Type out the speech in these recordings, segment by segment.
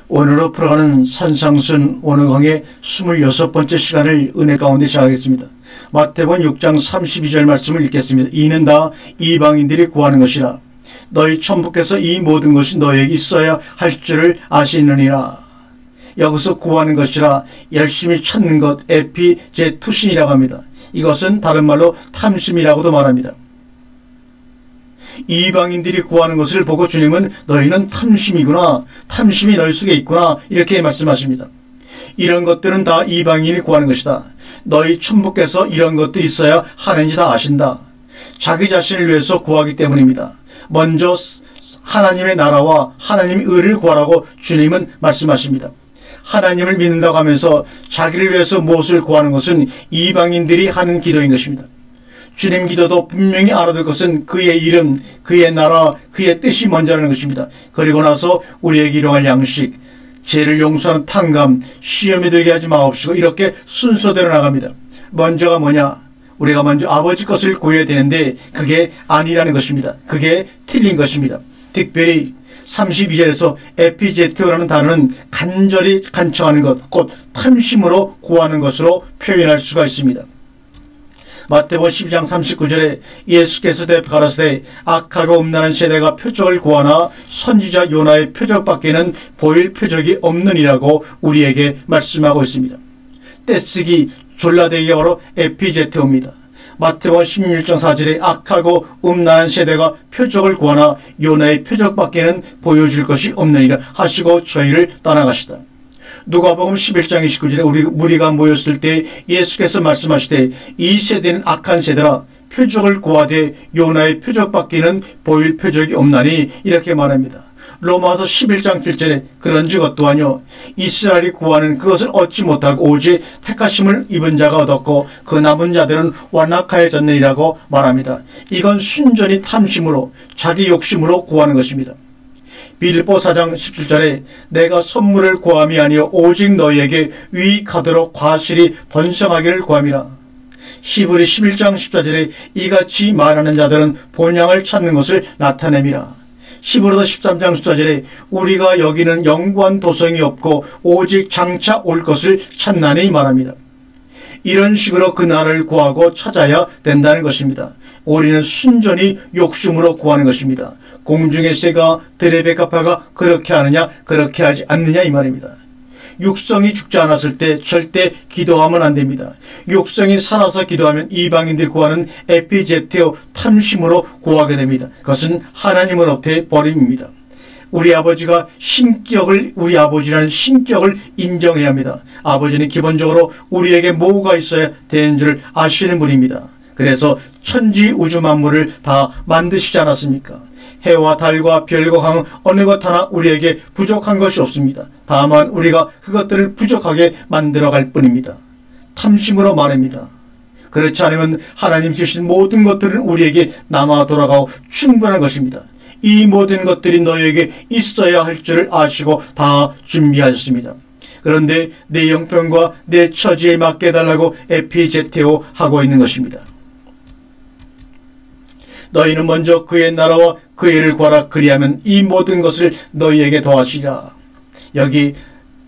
오늘로 풀어가는 산상순 원어강의 26번째 시간을 은혜 가운데 시작하겠습니다. 마태복음 6장 32절 말씀을 읽겠습니다. 이는 다 이방인들이 구하는 것이라. 너희 천부께서 이 모든 것이 너희에게 있어야 할 줄을 아시느니라. 여기서 구하는 것이라 열심히 찾는 것 에피제투신이라고 합니다. 이것은 다른 말로 탐심이라고도 말합니다. 이방인들이 구하는 것을 보고 주님은 너희는 탐심이구나, 탐심이 너희 속에 있구나, 이렇게 말씀하십니다. 이런 것들은 다 이방인이 구하는 것이다. 너희 천부께서 이런 것들이 있어야 하는지 다 아신다. 자기 자신을 위해서 구하기 때문입니다. 먼저 하나님의 나라와 하나님의 의를 구하라고 주님은 말씀하십니다. 하나님을 믿는다고 하면서 자기를 위해서 무엇을 구하는 것은 이방인들이 하는 기도인 것입니다. 주님 기도도 분명히 알아둘 것은 그의 이름, 그의 나라, 그의 뜻이 먼저라는 것입니다. 그리고 나서 우리에게 일용할 양식, 죄를 용서하는 탕감, 시험에 들게 하지 마옵시고, 이렇게 순서대로 나갑니다. 먼저가 뭐냐? 우리가 먼저 아버지 것을 구해야 되는데 그게 아니라는 것입니다. 그게 틀린 것입니다. 특별히 32절에서 에피제트라는 단어는 간절히 간청하는 것, 곧 탐심으로 구하는 것으로 표현할 수가 있습니다. 마태복음 12장 39절에 예수께서 대가라사대 악하고 음란한 세대가 표적을 구하나 선지자 요나의 표적밖에는 보일 표적이 없느니라고 우리에게 말씀하고 있습니다. 떼쓰기, 졸라대기가 바로 에피제테오입니다. 마태복음 16장 4절에 악하고 음란한 세대가 표적을 구하나 요나의 표적밖에는 보여줄 것이 없느니라 하시고 저희를 떠나가시다. 누가복음 11장 29절에 무리가 모였을 때 예수께서 말씀하시되 이 세대는 악한 세대라 표적을 구하되 요나의 표적밖에는 보일 표적이 없나니 이렇게 말합니다. 로마서 11장 7절에 그런즉 어떠하뇨 이스라엘이 구하는 그것을 얻지 못하고 오직 택하심을 입은 자가 얻었고 그 남은 자들은 완악하여졌느니라고 말합니다. 이건 순전히 탐심으로 자기 욕심으로 구하는 것입니다. 빌립보 4장 17절에 내가 선물을 구함이 아니요 오직 너희에게 유익하도록 과실이 번성하기를 구함이라. 히브리 11장 14절에 이같이 말하는 자들은 본향을 찾는 것을 나타냅니다. 히브리서 13장 14절에 우리가 여기는 영구한 도성이 없고 오직 장차 올 것을 찾나니 말합니다. 이런 식으로 그 나라를 구하고 찾아야 된다는 것입니다. 우리는 순전히 욕심으로 구하는 것입니다. 공중의 새가 들의 백합화가 그렇게 하느냐 그렇게 하지 않느냐 이 말입니다. 육성이 죽지 않았을 때 절대 기도하면 안 됩니다. 육성이 살아서 기도하면 이방인들이 구하는 에피제테오 탐심으로 구하게 됩니다. 그것은 하나님으로부터의 버림입니다. 우리 아버지가 우리 아버지라는 신격을 인정해야 합니다. 아버지는 기본적으로 우리에게 뭐가 있어야 되는 줄 아시는 분입니다. 그래서 천지 우주 만물을 다 만드시지 않았습니까? 해와 달과 별과 강 어느 것 하나 우리에게 부족한 것이 없습니다. 다만 우리가 그것들을 부족하게 만들어갈 뿐입니다. 탐심으로 말입니다. 그렇지 않으면 하나님 주신 모든 것들은 우리에게 남아 돌아가고 충분한 것입니다. 이 모든 것들이 너희에게 있어야 할 줄을 아시고 다 준비하셨습니다. 그런데 내 형편과 내 처지에 맞게 해달라고 에피제테오 하고 있는 것입니다. 너희는 먼저 그의 나라와 그의 의를 구하라. 그리하면 이 모든 것을 너희에게 더하시리라. 여기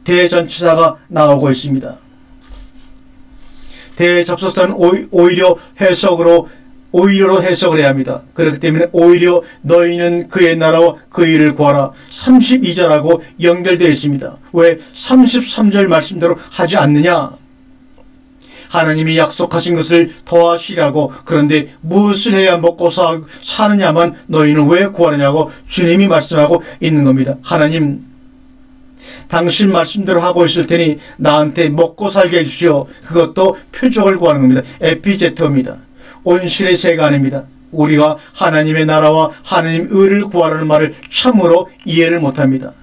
대전치사가 나오고 있습니다. 대접속사는 오히려 오히려로 해석을 해야 합니다. 그렇기 때문에 오히려 너희는 그의 나라와 그의 의를 구하라. 32절하고 연결되어 있습니다. 왜 33절 말씀대로 하지 않느냐? 하나님이 약속하신 것을 더하시라고. 그런데 무엇을 해야 먹고 사느냐만 너희는 왜 구하느냐고 주님이 말씀하고 있는 겁니다. 하나님, 당신 말씀대로 하고 있을 테니 나한테 먹고 살게 해주시오. 그것도 표적을 구하는 겁니다. 에피제토입니다. 온실의 새가 아닙니다. 우리가 하나님의 나라와 하나님의 의를 구하라는 말을 참으로 이해를 못합니다.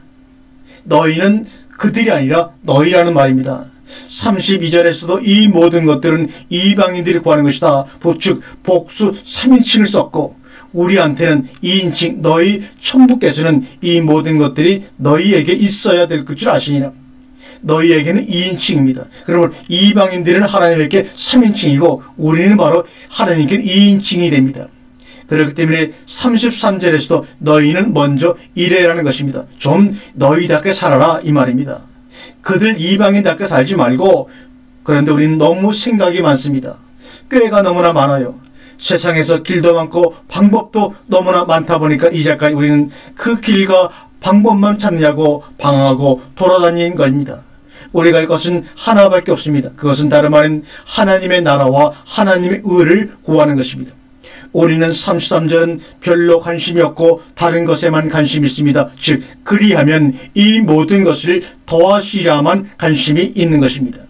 너희는 그들이 아니라 너희라는 말입니다. 32절에서도 이 모든 것들은 이방인들이 구하는 것이다. 즉 복수 3인칭을 썼고 우리한테는 2인칭 너희 천부께서는 이 모든 것들이 너희에게 있어야 될 줄 아시니라. 너희에게는 2인칭입니다. 그러면 이방인들은 하나님에게 3인칭이고 우리는 바로 하나님께 2인칭이 됩니다. 그렇기 때문에 33절에서도 너희는 먼저 이래라는 것입니다. 좀 너희답게 살아라 이 말입니다. 그들 이방인답게 살지 말고. 그런데 우리는 너무 생각이 많습니다. 꾀가 너무나 많아요. 세상에서 길도 많고 방법도 너무나 많다 보니까 이제까지 우리는 그 길과 방법만 찾느냐고 방황하고 돌아다닌 겁니다. 우리가 할 것은 하나밖에 없습니다. 그것은 다름 아닌 하나님의 나라와 하나님의 의를 구하는 것입니다. 우리는 33절은 별로 관심이 없고 다른 것에만 관심이 있습니다. 즉 그리하면 이 모든 것을 더하시리라만 관심이 있는 것입니다.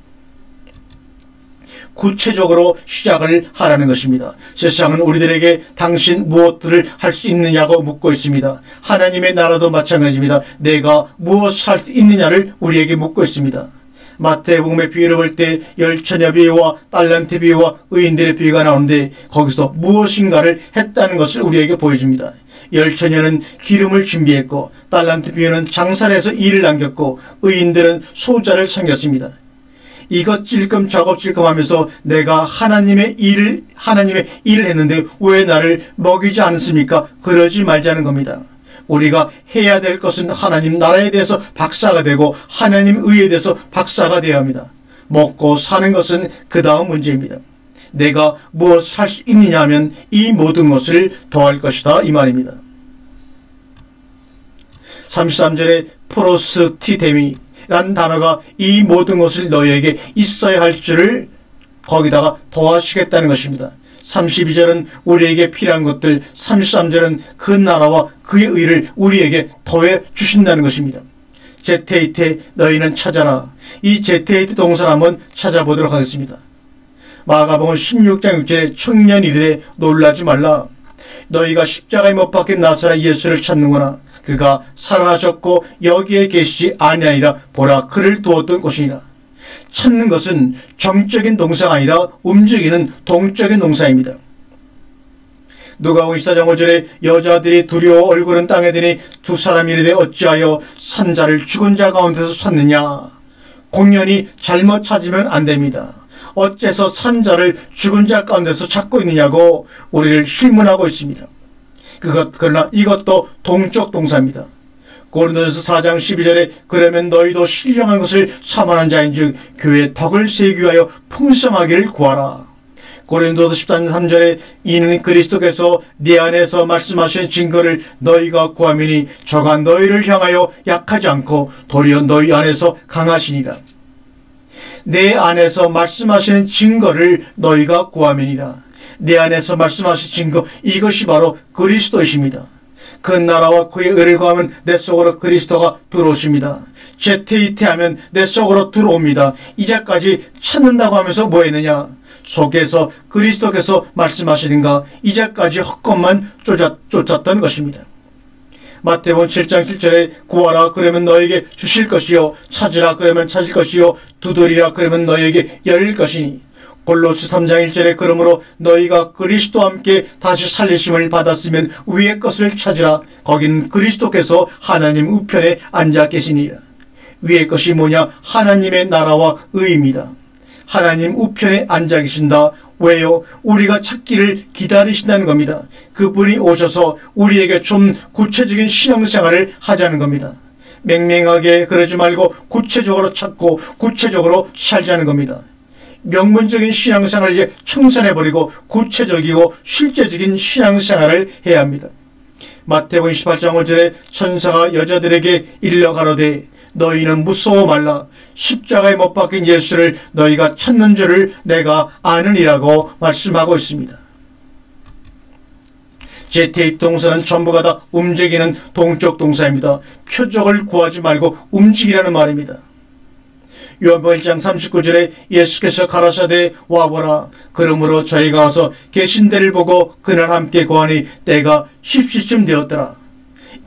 구체적으로 시작을 하라는 것입니다. 세상은 우리들에게 당신 무엇들을 할 수 있느냐고 묻고 있습니다. 하나님의 나라도 마찬가지입니다. 내가 무엇을 할 수 있느냐를 우리에게 묻고 있습니다. 마태복음의 비유를 볼 때 열처녀 비유와 달란트 비유와 의인들의 비유가 나오는데 거기서 무엇인가를 했다는 것을 우리에게 보여줍니다. 열처녀는 기름을 준비했고 달란트 비유는 장사를 해서 일을 남겼고 의인들은 소자를 섬겼습니다. 이것 찔끔 저것 찔끔 하면서 내가 하나님의 일을 했는데 왜 나를 먹이지 않습니까? 그러지 말자는 겁니다. 우리가 해야 될 것은 하나님 나라에 대해서 박사가 되고 하나님 의에 대해서 박사가 되어야 합니다. 먹고 사는 것은 그 다음 문제입니다. 내가 무엇을 할 수 있느냐 하면 이 모든 것을 더할 것이다 이 말입니다. 33절에 프로스티데미 라는 단어가 이 모든 것을 너희에게 있어야 할 줄을 거기다가 더하시겠다는 것입니다. 32절은 우리에게 필요한 것들, 33절은 그 나라와 그의 의를 우리에게 더해 주신다는 것입니다. 제테이테 너희는 찾아라. 이 제테이테 동사를 한번 찾아보도록 하겠습니다. 마가복음 16장 6절에 청년이 이르되 놀라지 말라. 너희가 십자가에 못 박힌 나사렛 예수를 찾는구나. 그가 살아나셨고 여기에 계시지 아니하니라. 보라 그를 두었던 곳이니라. 찾는 것은 정적인 동사가 아니라 움직이는 동적인 동사입니다. 누가복음 24장 5절에 여자들이 두려워 얼굴은 땅에 드니 두 사람이 이르되 어찌하여 산자를 죽은 자 가운데서 찾느냐. 공연히 잘못 찾으면 안 됩니다. 어째서 산자를 죽은 자 가운데서 찾고 있느냐고 우리를 실문하고 있습니다. 그러나 이것도 동적 동사입니다. 고린도전서 4장 12절에 그러면 너희도 신령한 것을 사모하는 자인즉 교회의 덕을 세우기 위하여 풍성하기를 구하라. 고린도서 13장 3절에 이는 그리스도께서 네 안에서 말씀하신 증거를 너희가 구하미니 저가 너희를 향하여 약하지 않고 도리어 너희 안에서 강하시니라. 내 안에서 말씀하시는 증거를 너희가 구하미니라. 내 안에서 말씀하신 증거 이것이 바로 그리스도이십니다. 그 나라와 그의 의를 구하면 내 속으로 그리스도가 들어오십니다. 제테이테하면 내 속으로 들어옵니다. 이제까지 찾는다고 하면서 뭐 했느냐. 속에서 그리스도께서 말씀하시는가. 이제까지 헛것만 쫓았던 것입니다. 마태복음 7장 7절에 구하라 그러면 너에게 주실 것이요 찾으라 그러면 찾을 것이요 두드리라 그러면 너에게 열릴 것이니. 골로새 3장 1절에 그러므로 너희가 그리스도와 함께 다시 살리심을 받았으면 위의 것을 찾으라. 거기는 그리스도께서 하나님 우편에 앉아 계시니라. 위의 것이 뭐냐? 하나님의 나라와 의입니다. 하나님 우편에 앉아 계신다. 왜요? 우리가 찾기를 기다리신다는 겁니다. 그분이 오셔서 우리에게 좀 구체적인 신앙생활을 하자는 겁니다. 맹맹하게 그러지 말고 구체적으로 찾고 구체적으로 살자는 겁니다. 명문적인 신앙생활을 이제 청산해버리고 구체적이고 실제적인 신앙생활을 해야 합니다. 마태복음 28장 5절에 천사가 여자들에게 일러 가로되 너희는 무서워 말라. 십자가에 못 박힌 예수를 너희가 찾는 줄을 내가 아느니라고 말씀하고 있습니다. 제테이트 동사는 전부가 다 움직이는 동적 동사입니다. 표적을 구하지 말고 움직이라는 말입니다. 요한복음 1장 39절에 예수께서 가라사대 와보라. 그러므로 저희가 와서 계신 데를 보고 그날 함께 구하니 때가 10시쯤 되었더라.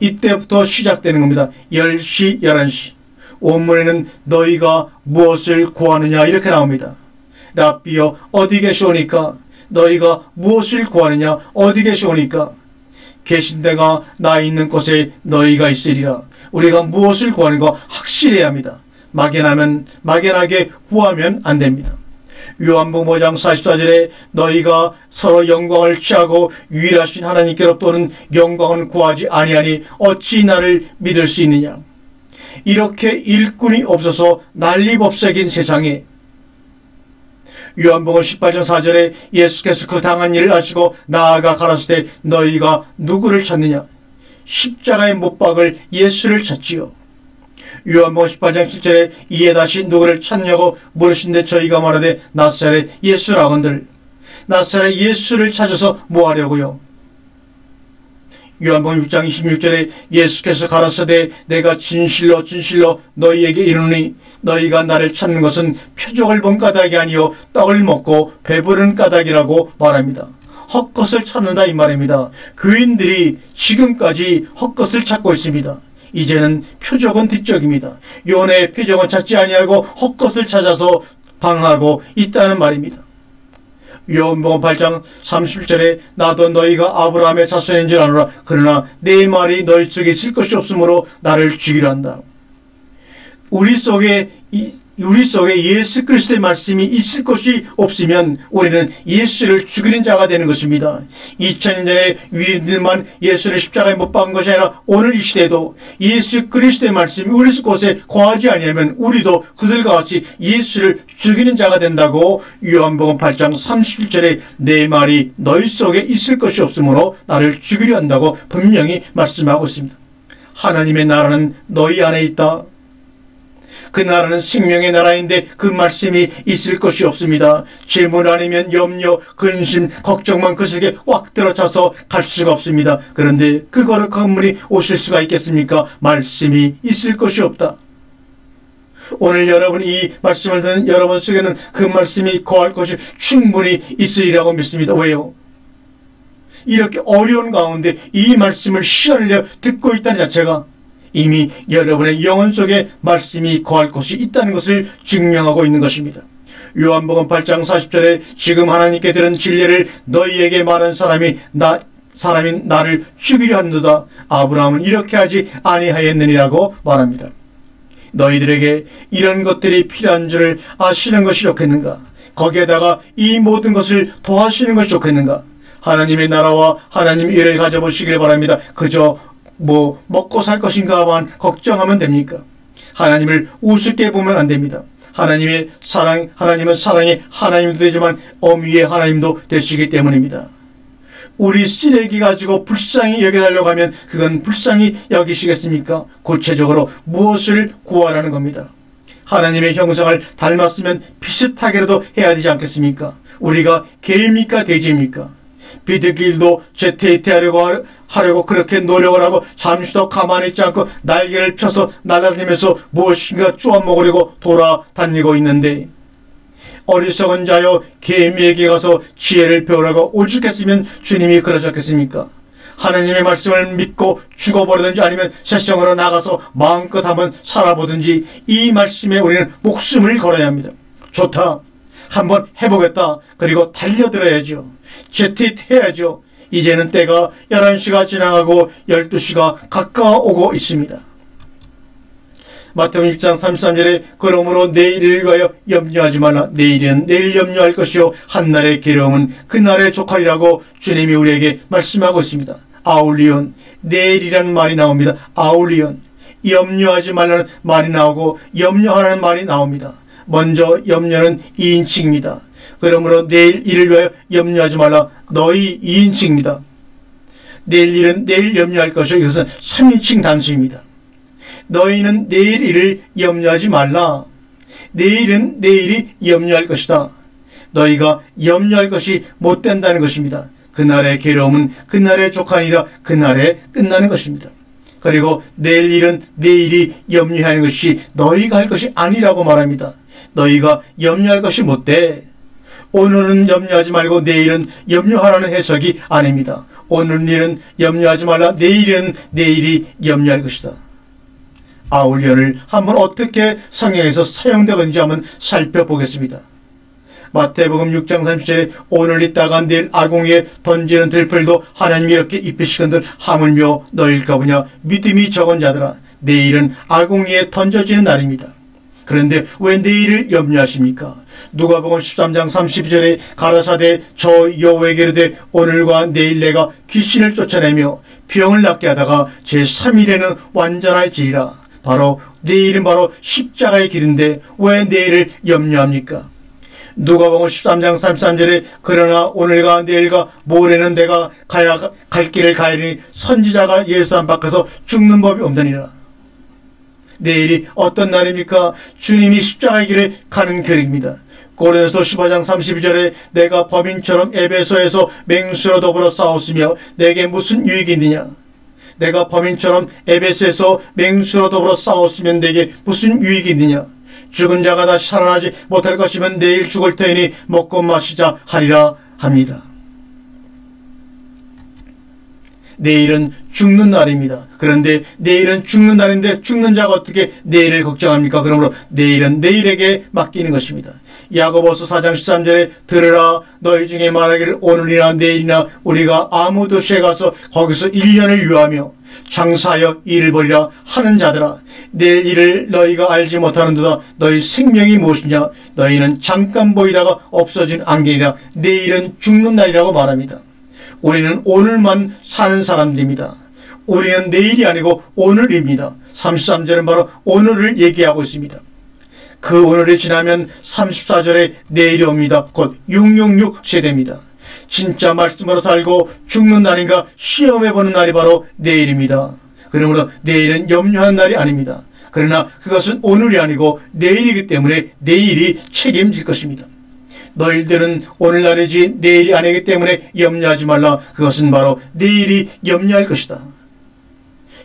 이때부터 시작되는 겁니다. 10시, 11시. 원문에는 너희가 무엇을 구하느냐 이렇게 나옵니다. 랍비여 어디 계시오니까. 너희가 무엇을 구하느냐 어디 계시오니까. 계신 데가 나 있는 곳에 너희가 있으리라. 우리가 무엇을 구하는 거 확실해야 합니다. 막연하게 구하면 안 됩니다. 요한복음 5장 44절에 너희가 서로 영광을 취하고 유일하신 하나님께로부터는 영광은 구하지 아니하니 어찌 나를 믿을 수 있느냐. 이렇게 일꾼이 없어서 난리법석인 세상에 요한복음 18장 4절에 예수께서 그 당한 일을 아시고 나아가 가라사대 너희가 누구를 찾느냐. 십자가에 못 박을 예수를 찾지요. 요한복음 18장 7절에 이에 다시 누구를 찾냐고 물으신데 저희가 말하되 나사렛 예수라건들. 나사렛 예수를 찾아서 뭐 하려고요. 요한복음 6장 26절에 예수께서 가라사대 내가 진실로 진실로 너희에게 이르노니 너희가 나를 찾는 것은 표적을 본 까닭이 아니요 떡을 먹고 배부른 까닭이라고 말합니다. 헛것을 찾는다 이 말입니다. 교인들이 지금까지 헛것을 찾고 있습니다. 이제는 표적은 뒷적입니다. 요한의 표적은 찾지 아니하고 헛것을 찾아서 방하고 있다는 말입니다. 요한복음 8장 31절에 나도 너희가 아브라함의 자손인 줄 아노라. 그러나 내 말이 너희 속에 있을 것이 없으므로 나를 죽이려 한다. 우리 속에 예수 그리스도의 말씀이 있을 것이 없으면 우리는 예수를 죽이는 자가 되는 것입니다. 2000년 전에 유대인들만 예수를 십자가에 못 박은 것이 아니라 오늘 이 시대에도 예수 그리스도의 말씀이 우리 곳에 거하지 아니하면 우리도 그들과 같이 예수를 죽이는 자가 된다고 요한복음 8장 31절에 내 말이 너희 속에 있을 것이 없으므로 나를 죽이려 한다고 분명히 말씀하고 있습니다. 하나님의 나라는 너희 안에 있다. 그 나라는 생명의 나라인데 그 말씀이 있을 것이 없습니다. 질문 아니면 염려, 근심, 걱정만 그 속에 꽉 들어차서 갈 수가 없습니다. 그런데 그 거룩한 분이 오실 수가 있겠습니까? 말씀이 있을 것이 없다. 오늘 여러분 이 말씀을 듣는 여러분 속에는 그 말씀이 거할 것이 충분히 있으리라고 믿습니다. 왜요? 이렇게 어려운 가운데 이 말씀을 시간을 듣고 있다는 자체가 이미 여러분의 영혼 속에 말씀이 거할 곳이 있다는 것을 증명하고 있는 것입니다. 요한복음 8장 40절에 지금 하나님께 들은 진리를 너희에게 말한 사람이 나를 죽이려 한도다. 아브라함은 이렇게 하지 아니하였느니라고 말합니다. 너희들에게 이런 것들이 필요한 줄을 아시는 것이 좋겠는가? 거기에다가 이 모든 것을 더하시는 것이 좋겠는가? 하나님의 나라와 하나님의 일을 가져보시길 바랍니다. 그저 먹고 살 것인가만 걱정하면 됩니까? 하나님을 우습게 보면 안 됩니다. 하나님은 사랑의 하나님도 되지만 엄위의 하나님도 되시기 때문입니다. 우리 쓰레기 가지고 불쌍히 여겨달라고 하면 그건 불쌍히 여기시겠습니까? 구체적으로 무엇을 구하라는 겁니다. 하나님의 형상을 닮았으면 비슷하게라도 해야 되지 않겠습니까? 우리가 개입니까? 돼지입니까? 비둘기도 하려고 그렇게 노력을 하고 잠시도 가만히 있지 않고 날개를 펴서 날아다니면서 무엇인가 쪼아 먹으려고 돌아다니고 있는데 어리석은 자여 개미에게 가서 지혜를 배우라고 오죽했으면 주님이 그러셨겠습니까? 하나님의 말씀을 믿고 죽어버리든지 아니면 세상으로 나가서 마음껏 한번 살아보든지 이 말씀에 우리는 목숨을 걸어야 합니다. 좋다. 한번 해보겠다. 그리고 달려들어야죠. 재택해야죠. 이제는 때가 11시가 지나가고 12시가 가까워오고 있습니다. 마태복음 6장 33절에 그러므로 내일을 위하여 염려하지 말라. 내일은 내일 염려할 것이요 한날의 괴로움은 그날의 족하리라고 주님이 우리에게 말씀하고 있습니다. 아울리온, 내일이라는 말이 나옵니다. 아울리온, 염려하지 말라는 말이 나오고 염려하라는 말이 나옵니다. 먼저 염려는 2인칭입니다. 그러므로 내일 일을 위하여 염려하지 말라. 너희 2인칭입니다. 내일 일은 내일 염려할 것이요. 이것은 3인칭 단수입니다. 너희는 내일 일을 염려하지 말라. 내일은 내일이 염려할 것이다. 너희가 염려할 것이 못 된다는 것입니다. 그날의 괴로움은 그날의 족하니라. 그날에 끝나는 것입니다. 그리고 내일 일은 내일이 염려하는 것이 너희가 할 것이 아니라고 말합니다. 너희가 염려할 것이 못 돼. 오늘은 염려하지 말고 내일은 염려하라는 해석이 아닙니다. 오늘 일은 염려하지 말라. 내일은 내일이 염려할 것이다. 아울련을 한번 어떻게 성경에서 사용되는지 한번 살펴보겠습니다. 마태복음 6장 30절에 오늘 있다가 내일 아궁이에 던지는 들풀도 하나님이 이렇게 입히시건들 하물며 너희일까 보냐. 믿음이 적은 자들아, 내일은 아궁이에 던져지는 날입니다. 그런데 왜 내일을 염려하십니까? 누가복음 13장 32절에 가라사대 저 여호와에게 이르되 오늘과 내일 내가 귀신을 쫓아내며 병을 낫게 하다가 제3일에는 완전해지리라. 바로 내일은 바로 십자가의 길인데 왜 내일을 염려합니까? 누가복음 13장 33절에 그러나 오늘과 내일과 모레는 내가 갈 길을 가리니 선지자가 예루살렘 밖에서 죽는 법이 없느니라. 내일이 어떤 날입니까? 주님이 십자가의 길을 가는 길입니다. 고린도서 15장 32절에 내가 범인처럼 에베소에서 맹수로 더불어 싸웠으며 내게 무슨 유익이 있느냐? 내가 범인처럼 에베소에서 맹수로 더불어 싸웠으면 내게 무슨 유익이 있느냐? 죽은 자가 다시 살아나지 못할 것이면 내일 죽을 터이니 먹고 마시자 하리라 합니다. 내일은 죽는 날입니다. 그런데 내일은 죽는 날인데 죽는 자가 어떻게 내일을 걱정합니까? 그러므로 내일은 내일에게 맡기는 것입니다. 야고보서 4장 13절에 들으라 너희 중에 말하기를 오늘이나 내일이나 우리가 아무 도시에 가서 거기서 1년을 유하며 장사하여 일을 벌이라 하는 자들아 내일 일을 너희가 알지 못하는도다. 너희 생명이 무엇이냐? 너희는 잠깐 보이다가 없어진 안개니라. 내일은 죽는 날이라고 말합니다. 우리는 오늘만 사는 사람들입니다. 우리는 내일이 아니고 오늘입니다. 33절은 바로 오늘을 얘기하고 있습니다. 그 오늘이 지나면 34절에 내일이 옵니다. 곧 666 세대입니다. 진짜 말씀으로 살고 죽는 날인가 시험해보는 날이 바로 내일입니다. 그러므로 내일은 염려한 날이 아닙니다. 그러나 그것은 오늘이 아니고 내일이기 때문에 내일이 책임질 것입니다. 너희들은 오늘날이지 내일이 아니기 때문에 염려하지 말라. 그것은 바로 내일이 염려할 것이다.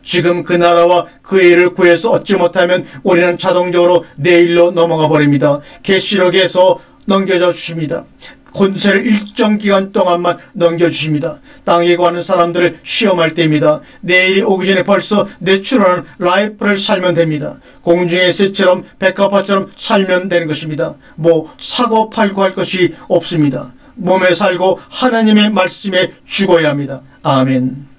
지금 그 나라와 그 일을 구해서 얻지 못하면 우리는 자동적으로 내일로 넘어가 버립니다. 계시록에서 넘겨져 주십니다. 권세를 일정 기간 동안만 넘겨주십니다. 땅에 관한 사람들을 시험할 때입니다. 내일이 오기 전에 벌써 내추럴한 라이프를 살면 됩니다. 공중의 새처럼 백합화처럼 살면 되는 것입니다. 뭐 사고 팔고 할 것이 없습니다. 몸에 살고 하나님의 말씀에 죽어야 합니다. 아멘.